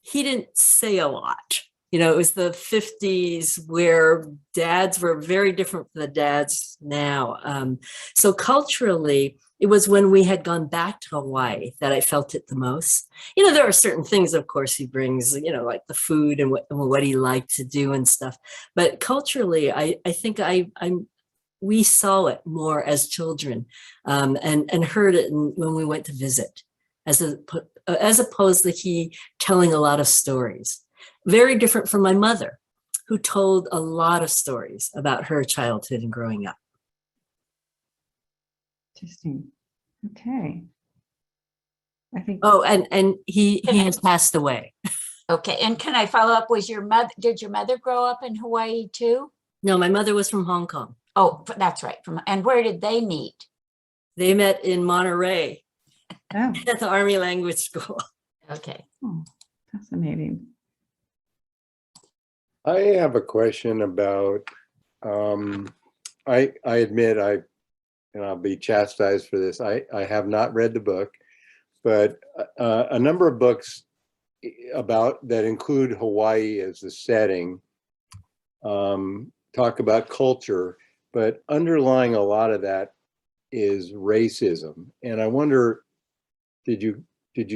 he didn't say a lot. It was the 50s where dads were very different from the dads now. So culturally, it was when we had gone back to Hawaii that I felt it the most. There are certain things, of course, he brings, like the food and what he liked to do and stuff. But culturally, I think we saw it more as children, and heard it when we went to visit, as opposed to he telling a lot of stories. Very different from my mother, who told a lot of stories about her childhood and growing up. Interesting. Okay. I think. Oh, and he has passed away. Okay. And can I follow up? Did your mother grow up in Hawaii too? No, my mother was from Hong Kong. Oh, that's right. And where did they meet? They met in Monterey Oh, at the Army Language School. Okay. fascinating. I have a question about, I admit and I'll be chastised for this. I have not read the book, but a number of books that include Hawaii as the setting talk about culture, but underlying a lot of that is racism. And I wonder, did you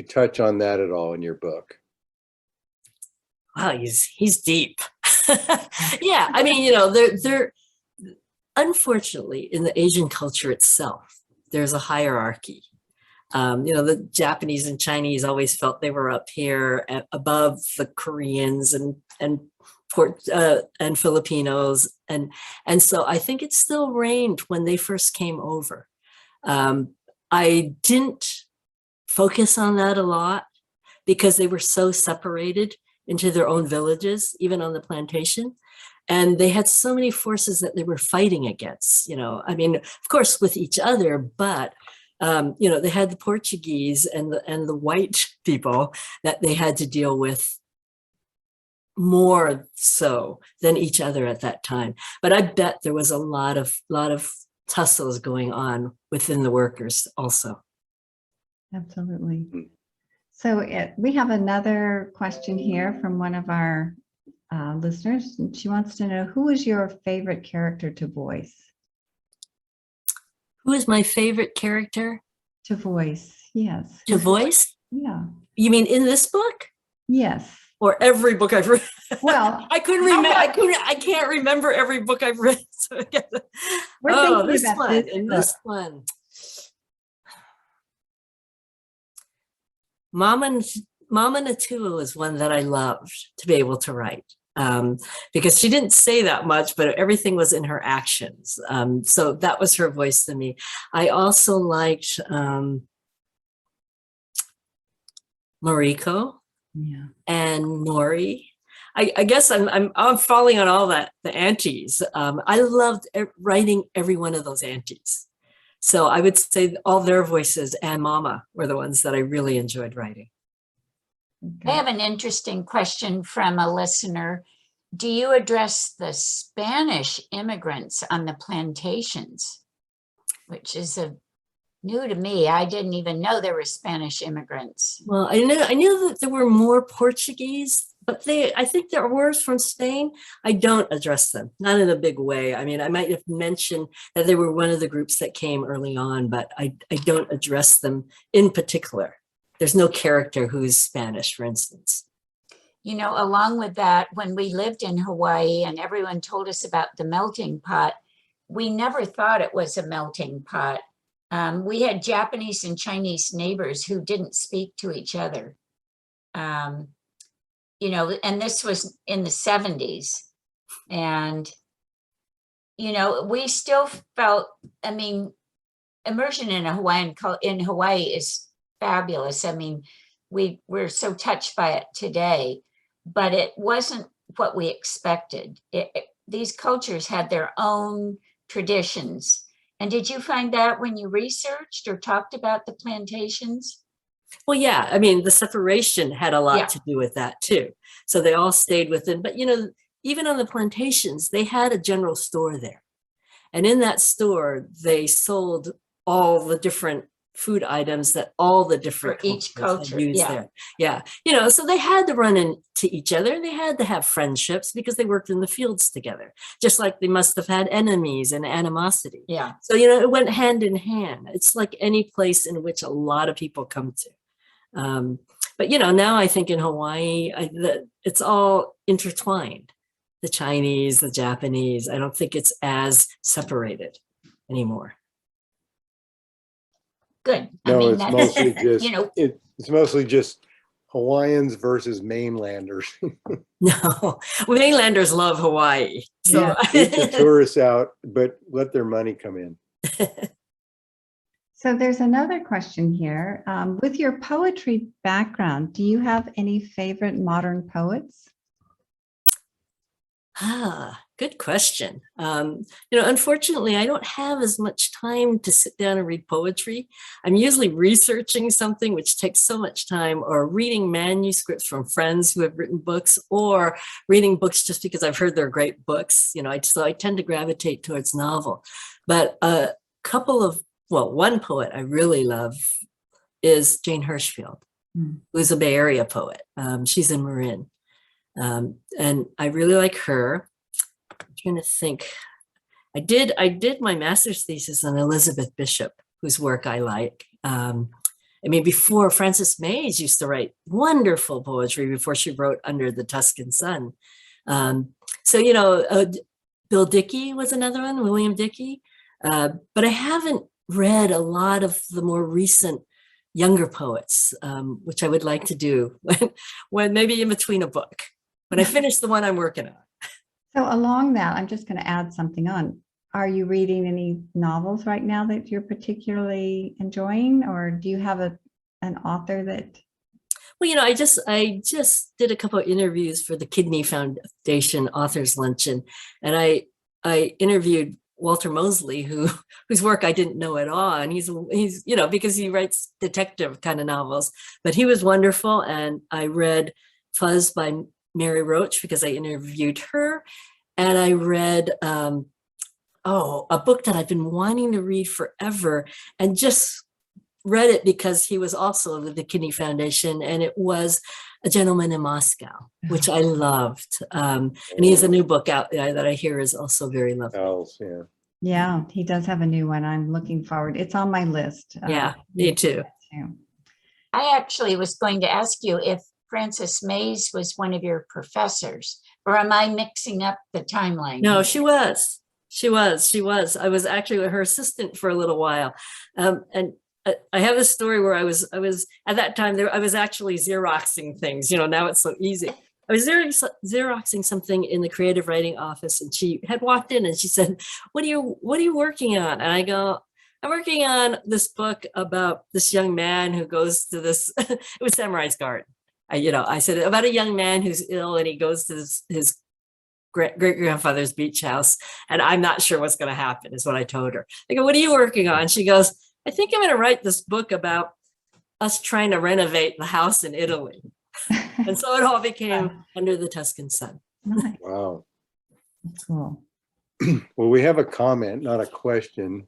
touch on that at all in your book? Wow, he's deep. Yeah, I mean, they're unfortunately in the Asian culture itself, there's a hierarchy. The Japanese and Chinese always felt they were up here above the Koreans and Filipinos, and so I think it still reigned when they first came over. I didn't focus on that a lot because they were so separated into their own villages, even on the plantation. And they had so many forces that they were fighting against, I mean, of course, with each other, but, they had the Portuguese and the white people that they had to deal with more so than each other at that time. But I bet there was a lot of tussles going on within the workers also. Absolutely. So we have another question here from one of our listeners. And she wants to know, who is your favorite character to voice? Who is my favorite character? To voice, yes. To voice? Yeah. You mean in this book? Yes. Or every book I've read? Well, I couldn't remember. I can't remember every book I've read. So this one and this one. Mama Natua was one that I loved to be able to write. because she didn't say that much, but everything was in her actions. So that was her voice to me. I also liked Mariko and Nori. I guess I'm falling on all that, the aunties. I loved writing every one of those aunties. So I would say all their voices and Mama were the ones that I really enjoyed writing. I have an interesting question from a listener. Do you address the Spanish immigrants on the plantations? Which is new to me. I didn't even know there were Spanish immigrants. Well, I knew that there were more Portuguese, but I think there were from Spain. I don't address them, not in a big way. I mean, I might have mentioned that they were one of the groups that came early on, but I don't address them in particular. There's no character who's Spanish, for instance. You know, along with that, when we lived in Hawaii and everyone told us about the melting pot, we never thought it was a melting pot. We had Japanese and Chinese neighbors who didn't speak to each other. You know, and this was in the 70s. And, you know, we still felt, I mean, immersion in in Hawaii is fabulous. I mean, we're so touched by it today, but it wasn't what we expected. These cultures had their own traditions. And did you find that when you researched or talked about the plantations? Well, yeah, I mean, the separation had a lot to do with that too. So they all stayed within, but you know, even on the plantations, they had a general store there. And in that store, they sold all the different food items that all the different for each culture used there. Yeah, you know, so they had to run into each other. They had to have friendships because they worked in the fields together, just like they must have had enemies and animosity. Yeah. So, you know, it went hand in hand. It's like any place in which a lot of people come to. But, you know, now I think in Hawaii, it's all intertwined. The Chinese, the Japanese, I don't think it's as separated anymore. Good. No, I mean, it's mostly just, you know, it's mostly just Hawaiians versus mainlanders. No, mainlanders love Hawaii. So Keep the tourists out, but let their money come in. So there's another question here. With your poetry background, do you have any favorite modern poets? Good question. You know, unfortunately, I don't have as much time to sit down and read poetry. I'm usually researching something which takes so much time, or reading manuscripts from friends who have written books, or reading books just because I've heard they're great books. You know, so I tend to gravitate towards novel. But a couple of, well, one poet I really love is Jane Hirshfield, who's a Bay Area poet. She's in Marin. And I really like her. I'm trying to think. I did my master's thesis on Elizabeth Bishop, whose work I like. I mean, before Frances Mays used to write wonderful poetry before she wrote Under the Tuscan Sun. So, you know, Bill Dickey was another one, William Dickey. But I haven't read a lot of the more recent younger poets, which I would like to do when maybe in between a book, when I finish the one I'm working on. So along that, I'm just going to add something on. Are you reading any novels right now that you're particularly enjoying, or do you have an author that? Well, you know, I just did a couple of interviews for the Kidney Foundation Authors Luncheon, and I interviewed Walter Mosley, whose work I didn't know at all, and he's you know, because he writes detective kind of novels, but he was wonderful. And I read Fuzz by Mary Roach because I interviewed her, and I read a book that I've been wanting to read forever, and just read it because he was also with the Kidney Foundation, and it was A Gentleman in Moscow, which I loved. And he has a new book out that I hear is also very lovely. Yeah. Yeah, he does have a new one. I'm looking forward. It's on my list. Yeah, me too. I actually was going to ask you if Frances Mays was one of your professors, or am I mixing up the timeline? No, she was. I was actually her assistant for a little while. And I have a story where I was at that time there, I was actually Xeroxing things, you know, now it's so easy. I was Xeroxing something in the creative writing office, and she had walked in and she said, what are you working on? And I go, I'm working on this book about this young man who goes to this, it was Samurai's Garden. I said about a young man who's ill and he goes to his great-grandfather's beach house, and I'm not sure what's going to happen, is what I told her. I go, what are you working on? She goes, I think I'm going to write this book about us trying to renovate the house in Italy. And so it all became Under the Tuscan Sun. Nice. Wow. That's cool. Well, we have a comment, not a question.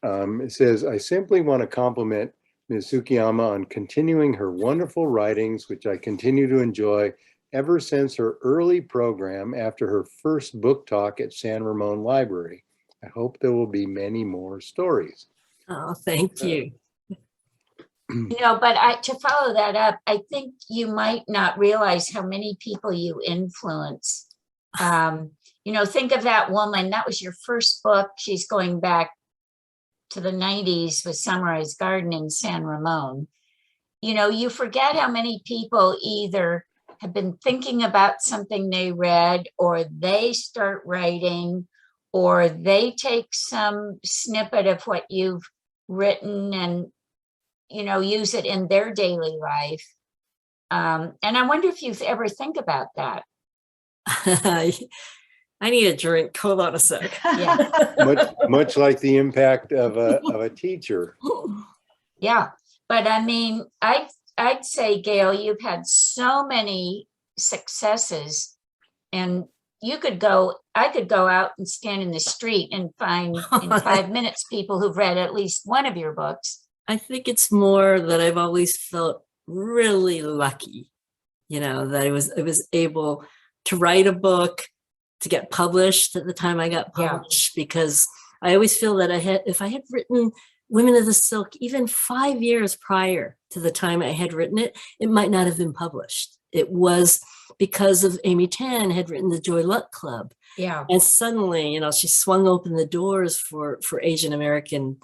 It says, I simply want to compliment Ms. Tsukiyama on continuing her wonderful writings, which I continue to enjoy ever since her early program after her first book talk at San Ramon Library. I hope there will be many more stories. Oh, thank you. But to follow that up, I think you might not realize how many people you influence. Think of that woman. That was your first book. She's going back to the 90s with Samurai's Garden in San Ramon. You forget how many people either have been thinking about something they read, or they start writing, or they take some snippet of what you've written and use it in their daily life. And I wonder if you ever think about that. I need a drink. Hold on a sec. Yeah. much like the impact of a teacher. Yeah. But I mean, I'd say, Gail, you've had so many successes, and I could go out and stand in the street and find in 5 minutes people who've read at least one of your books. I think it's more that I've always felt really lucky, that I was able to write a book, to get published at the time I got published, because I always feel that if I had written Women of the Silk even 5 years prior to the time I had written it, it might not have been published. It was because of Amy Tan had written the Joy Luck Club. Yeah. And suddenly, she swung open the doors for Asian American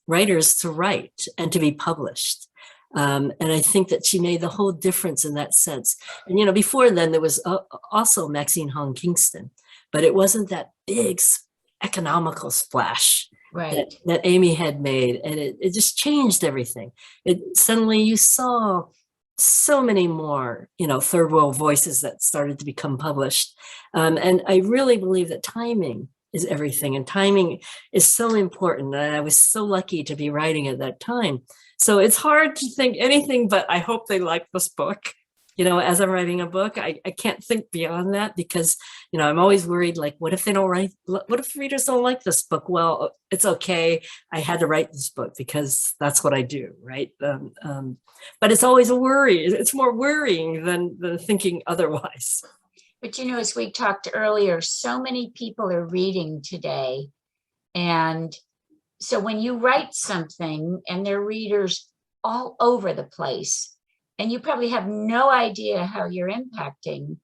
writers to write and to be published. And I think that she made the whole difference in that sense. And, before then, there was also Maxine Hong Kingston, but it wasn't that big economical splash that Amy had made. And it just changed everything. Suddenly you saw so many more, third world voices that started to become published. And I really believe that timing is everything, and timing is so important. And I was so lucky to be writing at that time. So it's hard to think anything, but I hope they like this book. As I'm writing a book, I can't think beyond that, because, I'm always worried, like, what if readers don't like this book? Well, it's okay. I had to write this book because that's what I do, right? But it's always a worry. It's more worrying than thinking otherwise. But as we talked earlier, so many people are reading today. And so when you write something and there are readers all over the place, and you probably have no idea how you're impacting.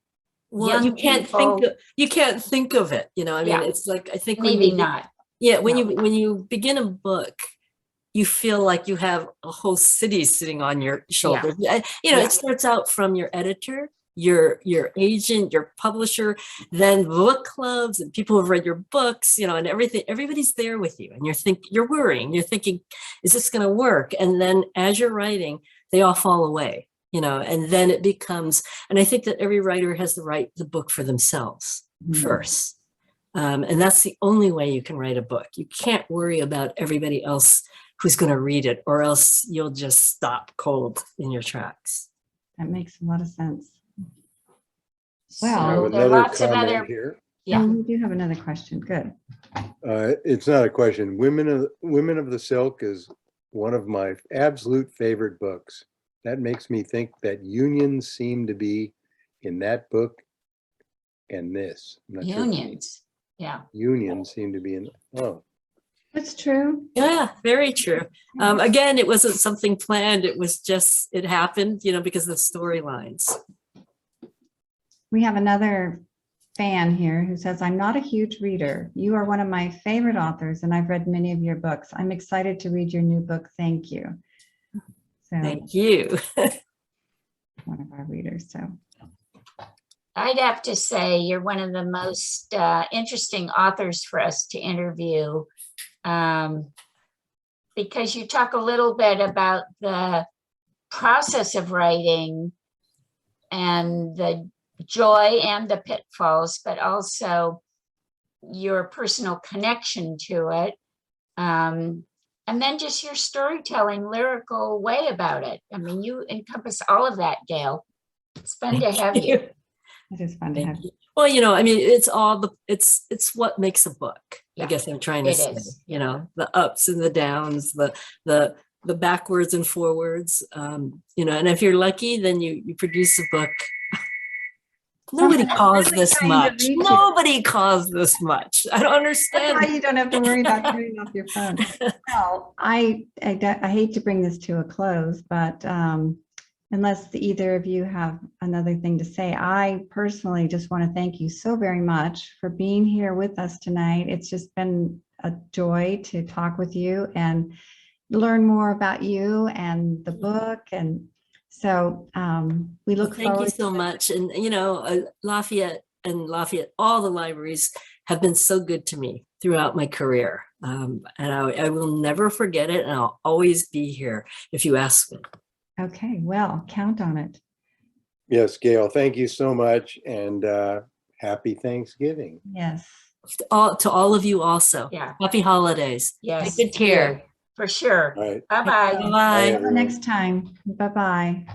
Well, you can't think of it. It's like, I think maybe not. Yeah, when you begin a book, you feel like you have a whole city sitting on your shoulders. Yeah. It starts out from your editor, your agent, your publisher, then book clubs and people who've read your books, and everything. Everybody's there with you, and you're worrying. You're thinking, is this going to work? And then as you're writing, they all fall away, and then it becomes. And I think that every writer has to write the book for themselves first, and that's the only way you can write a book. You can't worry about everybody else who's going to read it, or else you'll just stop cold in your tracks. That makes a lot of sense. Well, Well, there are lots of other here. Yeah. we do have another question. Good. It's not a question. Women of the Silk is one of my absolute favorite books. That makes me think that unions seem to be in that book and this. I'm not sure Unions. Yeah. unions seem to be in. Oh, That's true. Yeah, very true. Again, it wasn't something planned. It was just, it happened, because of the storylines. We have another fan here who says, I'm not a huge reader. You are one of my favorite authors, and I've read many of your books. I'm excited to read your new book. Thank you. So Thank you. one of our readers. So I'd have to say you're one of the most interesting authors for us to interview, because you talk a little bit about the process of writing and the joy and the pitfalls, but also your personal connection to it. And then just your storytelling, lyrical way about it. I mean, you encompass all of that, Gail. It's fun to have you. It is fun to have. Well, you know, I mean, it's all it's what makes a book. Yeah, I guess I'm trying to it say, is. you know, the ups and the downs, the backwards and forwards, you know, and if you're lucky, then you produce a book. Nobody caused Really this kind of much. you two. Nobody caused this much. I don't That's why understand. you don't have to worry about turning off your phone. Well, I hate to bring this to a close, but unless either of you have another thing to say, I personally just want to thank you so very much for being here with us tonight. It's just been a joy to talk with you and learn more about you and the book. And so we look Thank you forward so to much. And, you know, Lafayette, all the libraries have been so good to me throughout my career. And I will never forget it. And I'll always be here if you ask me. Okay, well, count on it. Yes, Gail, thank you so much, and happy Thanksgiving. Yes. To all of you also. Yeah. Happy holidays. Yes. Take good care. For sure. All right. Bye-bye. Bye, Bye. Until everyone. next time. Bye-bye.